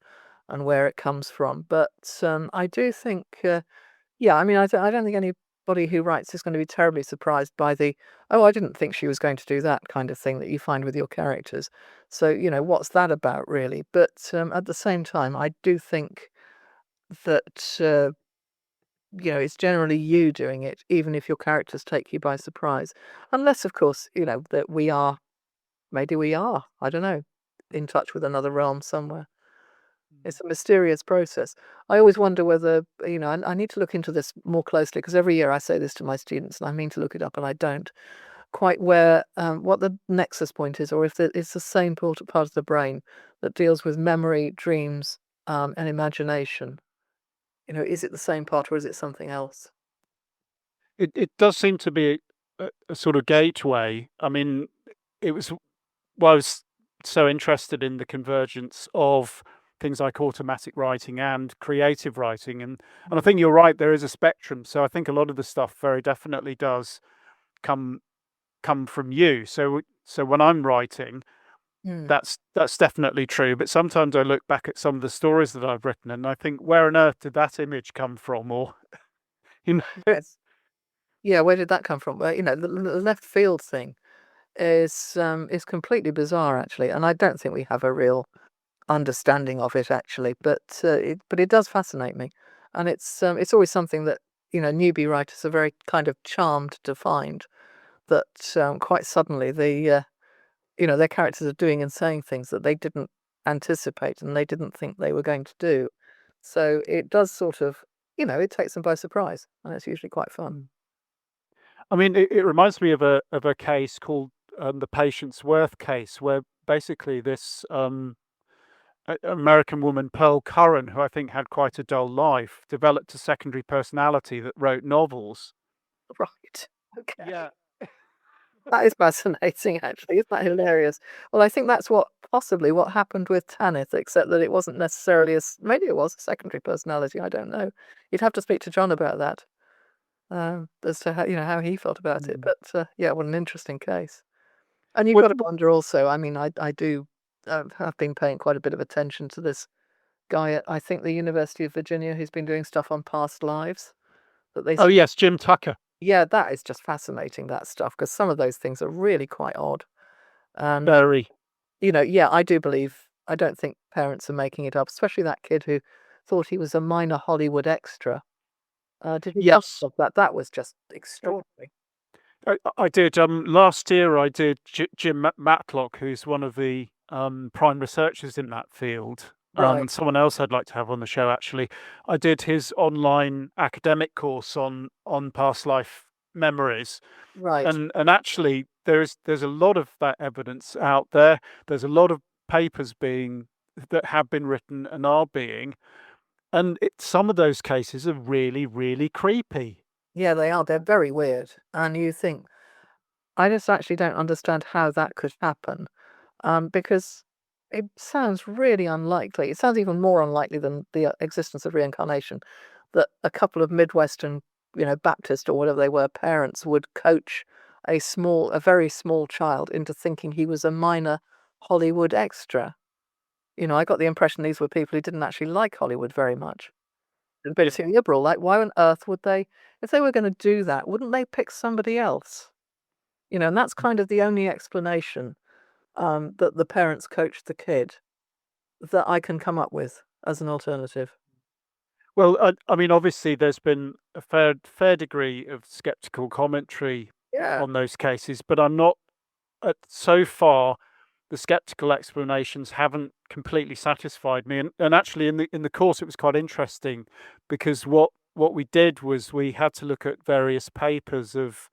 [SPEAKER 2] and where it comes from. But I do think, yeah, I mean, I don't think anybody who writes is going to be terribly surprised by the, oh, I didn't think she was going to do that kind of thing that you find with your characters. So, what's that about, really? But at the same time, I do think that, it's generally you doing it, even if your characters take you by surprise. Unless, of course, that maybe we are, I don't know, in touch with another realm somewhere. It's a mysterious process. I always wonder whether, I need to look into this more closely because every year I say this to my students and I mean to look it up and I don't quite where, what the nexus point is, or if it's the same part of the brain that deals with memory, dreams, and imagination. Is it the same part or is it something else?
[SPEAKER 1] It does seem to be a sort of gateway. I mean, it was why I was so interested in the convergence of things like automatic writing and creative writing, and I think you're right. There is a spectrum. So I think a lot of the stuff very definitely does come come from you. So when I'm writing,
[SPEAKER 2] Hmm.
[SPEAKER 1] that's definitely true. But sometimes I look back at some of the stories that I've written, and I think, where on earth did that image come from? Or you know,
[SPEAKER 2] Yes. Yeah, where did that come from? Well, the left field thing is completely bizarre, actually, and I don't think we have a real understanding of it, actually. But it does fascinate me, and it's always something that newbie writers are very kind of charmed to find that quite suddenly their characters are doing and saying things that they didn't anticipate and they didn't think they were going to do. So it does sort of it takes them by surprise, and it's usually quite fun.
[SPEAKER 1] I mean, it reminds me of a case called the Patience Worth case, where basically this American woman, Pearl Curran, who I think had quite a dull life, developed a secondary personality that wrote novels.
[SPEAKER 2] Right. Okay.
[SPEAKER 1] Yeah.
[SPEAKER 2] That is fascinating, actually. Isn't that hilarious? Well, I think that's possibly what happened with Tanith, except that it wasn't necessarily maybe it was a secondary personality. I don't know. You'd have to speak to John about that, as to how he felt about it.
[SPEAKER 1] Mm.
[SPEAKER 2] But yeah, what an interesting case. And you've
[SPEAKER 1] What,
[SPEAKER 2] got to wonder also. I mean, I do have been paying quite a bit of attention to this guy at I think the University of Virginia who's been doing stuff on past lives that they.
[SPEAKER 1] oh yes, Jim Tucker.
[SPEAKER 2] Yeah, that is just fascinating, that stuff, because some of those things are really quite odd. And,
[SPEAKER 1] Very.
[SPEAKER 2] yeah, I do believe, I don't think parents are making it up, especially that kid who thought he was a minor Hollywood extra. Did you come
[SPEAKER 1] Yes,
[SPEAKER 2] across that? That was just extraordinary.
[SPEAKER 1] I did. Last year I did Jim Matlock, who's one of the prime researchers in that field.
[SPEAKER 2] Right,
[SPEAKER 1] Someone else I'd like to have on the show actually. I did his online academic course on past life memories,
[SPEAKER 2] right.
[SPEAKER 1] and actually there's a lot of that evidence out there. There's a lot of papers being that have been written and are being, and some of those cases are really, really creepy.
[SPEAKER 2] Yeah, they are. They're very weird. And you think, I just actually don't understand how that could happen. Because it sounds really unlikely. It sounds even more unlikely than the existence of reincarnation, that a couple of Midwestern, Baptist or whatever they were, parents would coach a very small child into thinking he was a minor Hollywood extra. I got the impression these were people who didn't actually like Hollywood very much. A bit
[SPEAKER 1] Yeah.
[SPEAKER 2] too liberal. Like, why on earth would they, if they were going to do that, wouldn't they pick somebody else? And that's kind of the only explanation that the parents coached the kid that I can come up with as an alternative.
[SPEAKER 1] Well, I mean, obviously, there's been a fair degree of skeptical commentary
[SPEAKER 2] Yeah.
[SPEAKER 1] on those cases, but I'm not. So far, the skeptical explanations haven't completely satisfied me. And actually, in the course, it was quite interesting because what we did was we had to look at various papers of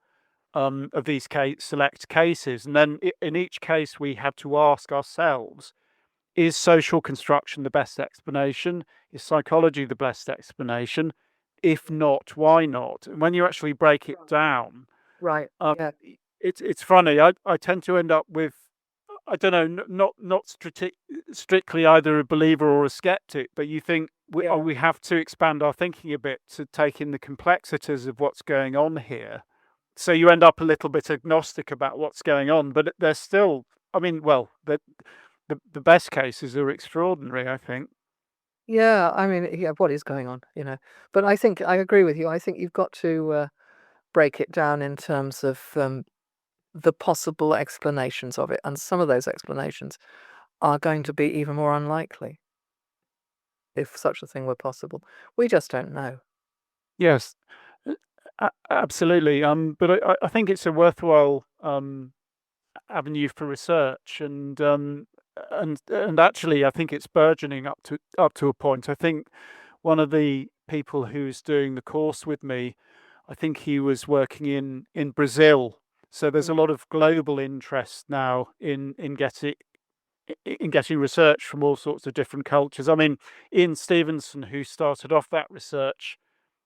[SPEAKER 1] these select cases, and then in each case, we had to ask ourselves: is social construction the best explanation? Is psychology the best explanation? If not, why not? And when you actually break it down,
[SPEAKER 2] Right.
[SPEAKER 1] um,
[SPEAKER 2] Yeah.
[SPEAKER 1] it's funny. I tend to end up with, I don't know, not strictly either a believer or a skeptic, but you think
[SPEAKER 2] Yeah.
[SPEAKER 1] we have to expand our thinking a bit to take in the complexities of what's going on here. So you end up a little bit agnostic about what's going on, but there's still, I mean, well, the best cases are extraordinary, I think.
[SPEAKER 2] Yeah. I mean, yeah, what is going on, But I think I agree with you. I think you've got to break it down in terms of the possible explanations of it. And some of those explanations are going to be even more unlikely if such a thing were possible. We just don't know.
[SPEAKER 1] Yes, absolutely. But I think it's a worthwhile avenue for research, and actually, I think it's burgeoning up to a point. I think one of the people who's doing the course with me, I think he was working in Brazil. So there's a
[SPEAKER 2] Mm.
[SPEAKER 1] lot of global interest now in getting research from all sorts of different cultures. I mean, Ian Stevenson, who started off that research,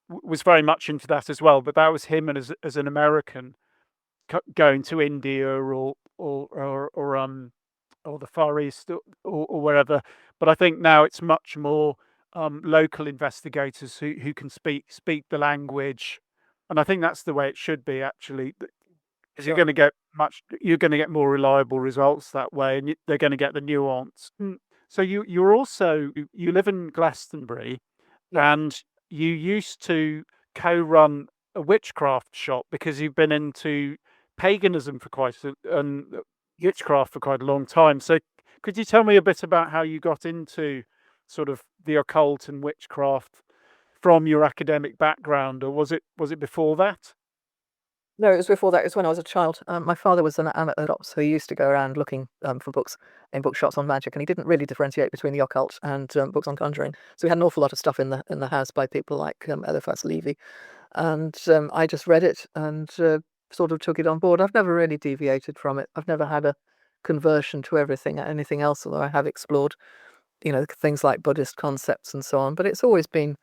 [SPEAKER 1] was very much into that as well. But that was him and as an American going to India or the Far East or wherever. But I think now it's much more local investigators who can speak the language, and I think that's the way it should be actually. Because
[SPEAKER 2] Sure.
[SPEAKER 1] you're going to get more reliable results that way, and they're going to get the nuance. So you live in Glastonbury,
[SPEAKER 2] Yeah.
[SPEAKER 1] and you used to co-run a witchcraft shop because you've been into paganism for and witchcraft for quite a long time. So could you tell me a bit about how you got into sort of the occult and witchcraft from your academic background, or was it before that?
[SPEAKER 2] No, it was before that. It was when I was a child. My father was an amateur shop, so he used to go around looking for books in bookshops on magic, and he didn't really differentiate between the occult and books on conjuring. So we had an awful lot of stuff in the house by people like Eliphas Levy, and I just read it and sort of took it on board. I've never really deviated from it. I've never had a conversion to anything else, although I have explored, things like Buddhist concepts and so on. But it's always been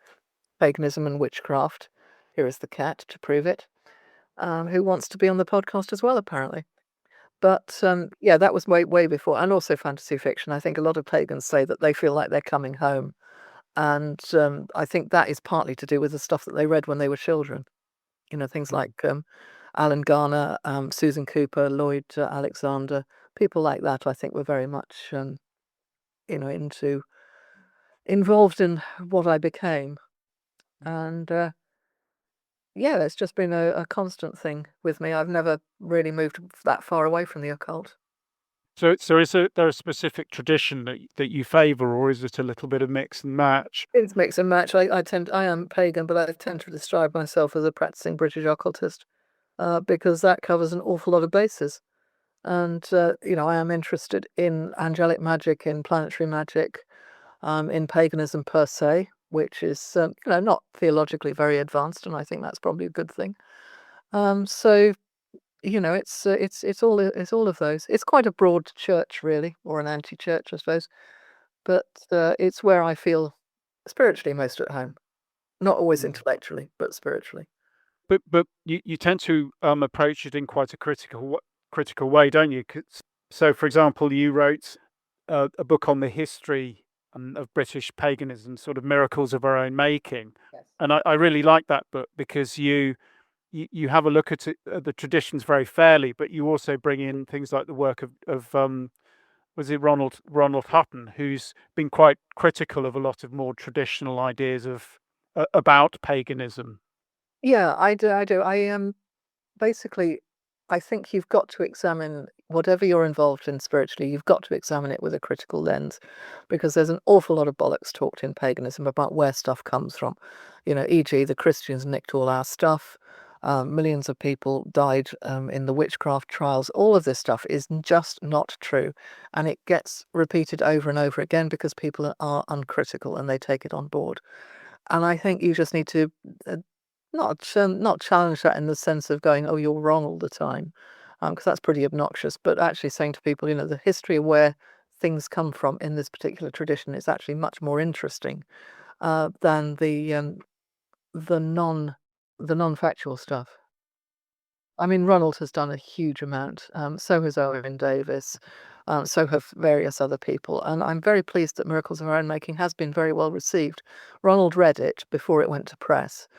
[SPEAKER 2] paganism and witchcraft. Here is the cat to prove it, who wants to be on the podcast as well, apparently. But yeah, that was way, way before. And also fantasy fiction. I think a lot of pagans say that they feel like they're coming home. And I think that is partly to do with the stuff that they read when they were children. Things
[SPEAKER 1] Mm.
[SPEAKER 2] like Alan Garner, Susan Cooper, Lloyd Alexander, people like that, I think were very much, into involved in what I became. And yeah, it's just been a constant thing with me. I've never really moved that far away from the occult.
[SPEAKER 1] So is there a specific tradition that you favour, or is it a little bit of mix and match?
[SPEAKER 2] It's mix and match. I am pagan, but I tend to describe myself as a practicing British occultist, because that covers an awful lot of bases. And I am interested in angelic magic, in planetary magic, in paganism per se, which is not theologically very advanced, and I think that's probably a good thing. So it's all of those. It's quite a broad church, really, or an anti-church, I suppose. But it's where I feel spiritually most at home. Not always intellectually, but spiritually.
[SPEAKER 1] But you tend to approach it in quite a critical way, don't you? So, for example, you wrote a book on the history of British paganism, sort of miracles of our own making,
[SPEAKER 2] Yes.
[SPEAKER 1] and I really like that book because you have a look at the traditions very fairly, but you also bring in things like the work of was it Ronald Hutton, who's been quite critical of a lot of more traditional ideas of about paganism.
[SPEAKER 2] Yeah, I do. Basically, I think you've got to examine whatever you're involved in spiritually, you've got to examine it with a critical lens, because there's an awful lot of bollocks talked in paganism about where stuff comes from. E.g., the Christians nicked all our stuff. Millions of people died in the witchcraft trials. All of this stuff is just not true. And it gets repeated over and over again because people are uncritical and they take it on board. And I think you just need to uh, not challenge that in the sense of going, "Oh, you're wrong all the time," because that's pretty obnoxious. But actually saying to people, the history of where things come from in this particular tradition is actually much more interesting than the non the non-factual stuff. I mean, Ronald has done a huge amount. So has Owen Davis. So have various other people. And I'm very pleased that Miracles of Our Own Making has been very well received. Ronald read it before it went to press.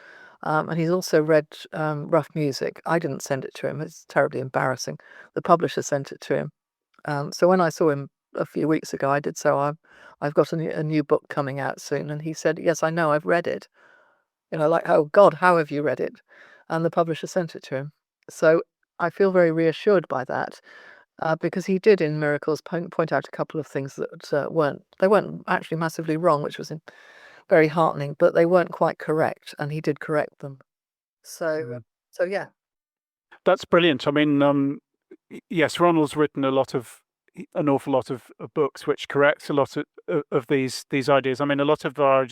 [SPEAKER 2] And he's also read Rough Music. I didn't send it to him. It's terribly embarrassing. The publisher sent it to him. So when I saw him a few weeks ago, I did so. I've got a new book coming out soon. And he said, "Yes, I know, I've read it." Like, "Oh, God, how have you read it?" And the publisher sent it to him. So I feel very reassured by that, because he did in Miracles point out a couple of things that weren't actually massively wrong, which was very heartening, but they weren't quite correct, and he did correct them. So, so yeah.
[SPEAKER 1] That's brilliant. I mean, yes, Ronald's written an awful lot of books which corrects a lot of these ideas. I mean, a lot of our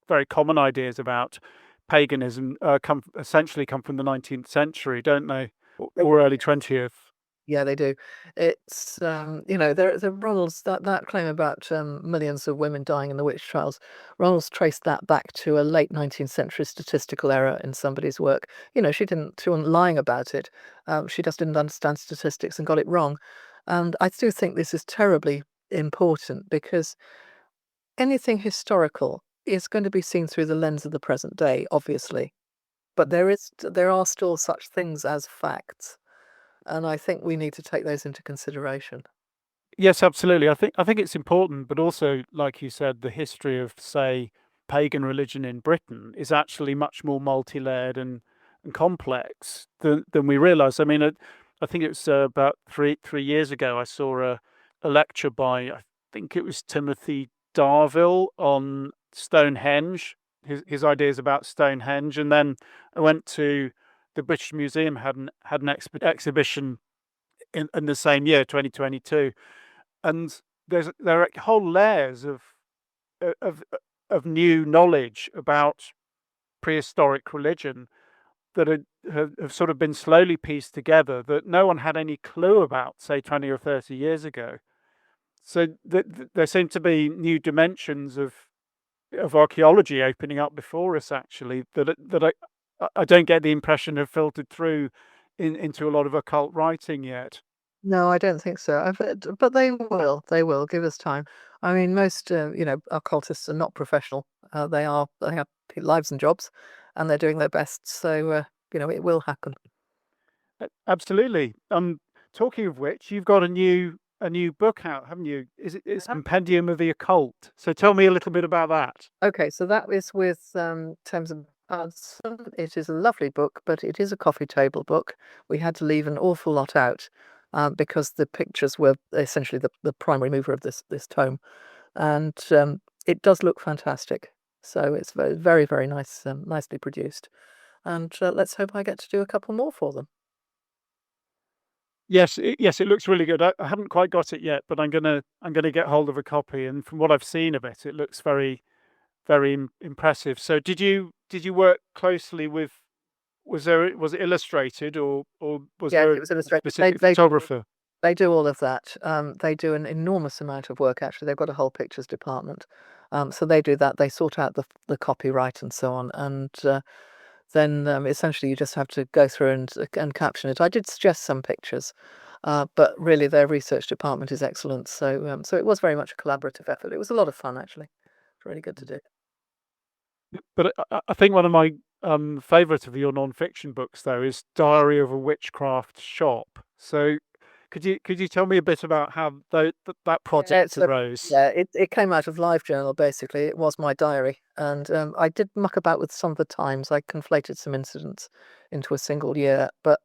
[SPEAKER 1] very common ideas about paganism essentially come from the 19th century, don't they, or early 20th?
[SPEAKER 2] Yeah, they do. It's the Ronald's that claim about millions of women dying in the witch trials. Ronald's traced that back to a late 19th century statistical error in somebody's work. She wasn't lying about it. She just didn't understand statistics and got it wrong. And I do think this is terribly important because anything historical is going to be seen through the lens of the present day, obviously. But there are still such things as facts. And I think we need to take those into consideration.
[SPEAKER 1] Yes, absolutely. I think it's important, but also, like you said, the history of, say, pagan religion in Britain is actually much more multi-layered and complex than we realise. I mean, I think it was about three years ago. I saw a lecture by, I think it was Timothy Darville, on Stonehenge, his ideas about Stonehenge, and then I went to the British Museum, had an exhibition in the same year, 2022, and there are whole layers of new knowledge about prehistoric religion that have sort of been slowly pieced together that no one had any clue about, say, 20 or 30 years ago. So there seem to be new dimensions of archaeology opening up before us, actually, that I don't get the impression have filtered through into a lot of occult writing yet.
[SPEAKER 2] No, I don't think so. But they will. They will. Give us time. I mean, most occultists are not professional. They have lives and jobs, and they're doing their best. So it will happen.
[SPEAKER 1] Absolutely. Talking of which, you've got a new book out, haven't you? It's Compendium of the Occult. So tell me a little bit about that.
[SPEAKER 2] Okay, so that is with Thames and Hudson. It is a lovely book, but it is a coffee table book. We had to leave an awful lot out. because the pictures were essentially the primary mover of this tome, and it does look fantastic. So it's very, very, very nice, nicely produced, and let's hope I get to do a couple more for them.
[SPEAKER 1] Yes, it looks really good. I haven't quite got it yet, but I'm gonna get hold of a copy. And from what I've seen of it, it looks very, very impressive. So did you work closely with? Was it illustrated or was
[SPEAKER 2] Yes,
[SPEAKER 1] there
[SPEAKER 2] it was
[SPEAKER 1] a
[SPEAKER 2] illustrated.
[SPEAKER 1] specific photographer?
[SPEAKER 2] They do all of that. They do an enormous amount of work, actually. They've got a whole pictures department. So they do that. They sort out the copyright and so on. And then essentially you just have to go through and caption it. I did suggest some pictures, but really their research department is excellent. So so it was very much a collaborative effort. It was a lot of fun, actually. It's really good to do.
[SPEAKER 1] But I think one of my favourite of your non-fiction books, though, is Diary of a Witchcraft Shop. So could you tell me a bit about how that project arose?
[SPEAKER 2] It came out of LiveJournal, basically. It was my diary, and I did muck about with some of the times. I conflated some incidents into a single year, but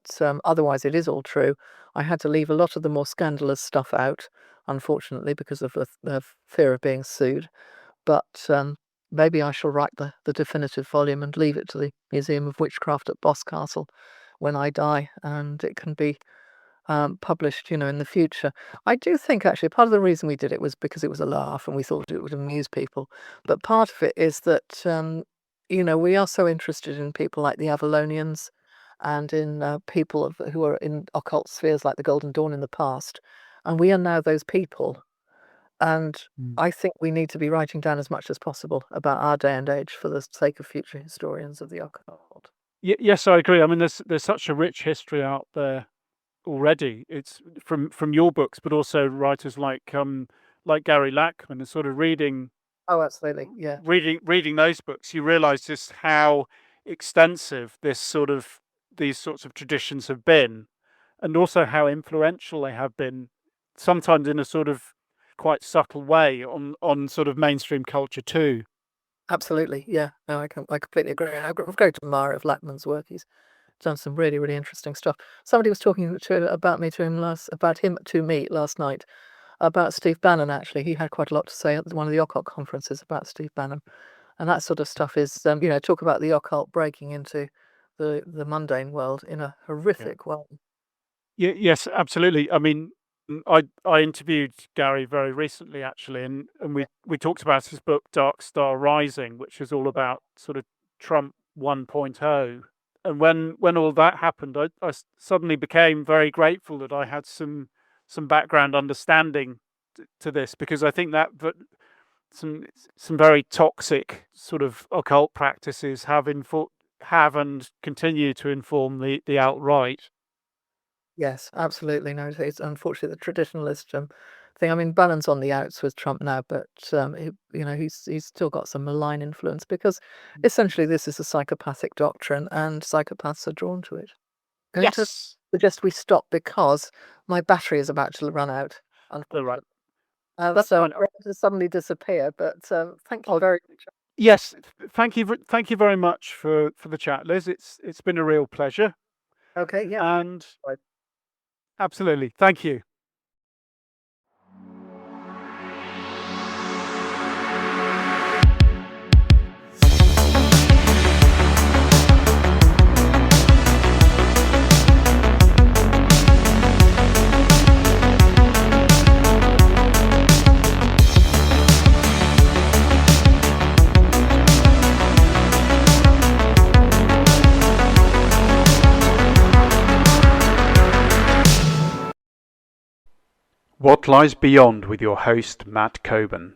[SPEAKER 2] otherwise it is all true. I had to leave a lot of the more scandalous stuff out, unfortunately, because of the fear of being sued. But maybe I shall write the definitive volume and leave it to the Museum of Witchcraft at Boscastle when I die, and it can be published, in the future. I do think actually part of the reason we did it was because it was a laugh and we thought it would amuse people. But part of it is that, we are so interested in people like the Avalonians and in people who are in occult spheres like the Golden Dawn in the past. And we are now those people. And
[SPEAKER 1] Mm.
[SPEAKER 2] I think we need to be writing down as much as possible about our day and age for the sake of future historians of the occult.
[SPEAKER 1] Yes, I agree. I mean, there's such a rich history out there already. It's from your books, but also writers like Gary Lackman, and sort of
[SPEAKER 2] Oh, absolutely. Yeah.
[SPEAKER 1] reading those books, you realise just how extensive these sorts of traditions have been, and also how influential they have been, sometimes in a sort of quite subtle way on sort of mainstream culture too.
[SPEAKER 2] Absolutely, yeah. No, I completely agree. I'm a great admirer of Lackman's work. He's done some really, really interesting stuff. Somebody was talking about him to me last night about Steve Bannon. Actually, he had quite a lot to say at one of the occult conferences about Steve Bannon, and that sort of stuff is, talk about the occult breaking into the mundane world in a horrific way.
[SPEAKER 1] Yes, absolutely. I mean, I interviewed Gary very recently, actually, and we talked about his book Dark Star Rising, which is all about sort of Trump 1.0. And when all that happened, I suddenly became very grateful that I had some background understanding to this, because I think that some very toxic sort of occult practices have and continue to inform the alt-right.
[SPEAKER 2] Yes, absolutely. No, it's unfortunately the traditionalist thing. I mean, Bannon's on the outs with Trump now, but he's still got some malign influence because essentially this is a psychopathic doctrine, and psychopaths are drawn to it. Going to
[SPEAKER 1] Yes,
[SPEAKER 2] suggest we stop because my battery is about to run out.
[SPEAKER 1] the right.
[SPEAKER 2] Unfortunately,
[SPEAKER 1] That's
[SPEAKER 2] so
[SPEAKER 1] fine.
[SPEAKER 2] I'm ready to suddenly disappear. But thank you
[SPEAKER 1] Oh,
[SPEAKER 2] very much.
[SPEAKER 1] yes, thank you very much for the chat, Liz. It's been a real pleasure,
[SPEAKER 2] Okay, yeah.
[SPEAKER 1] and
[SPEAKER 2] Right.
[SPEAKER 1] absolutely, thank you. What Lies Beyond with your host, Matt Coburn.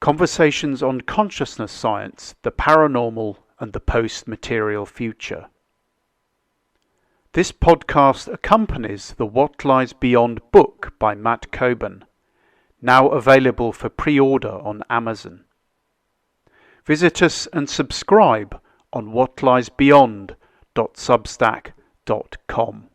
[SPEAKER 1] Conversations on consciousness science, the paranormal, and the post-material future. This podcast accompanies the What Lies Beyond book by Matt Coburn, now available for pre-order on Amazon. Visit us and subscribe on whatliesbeyond.substack.com.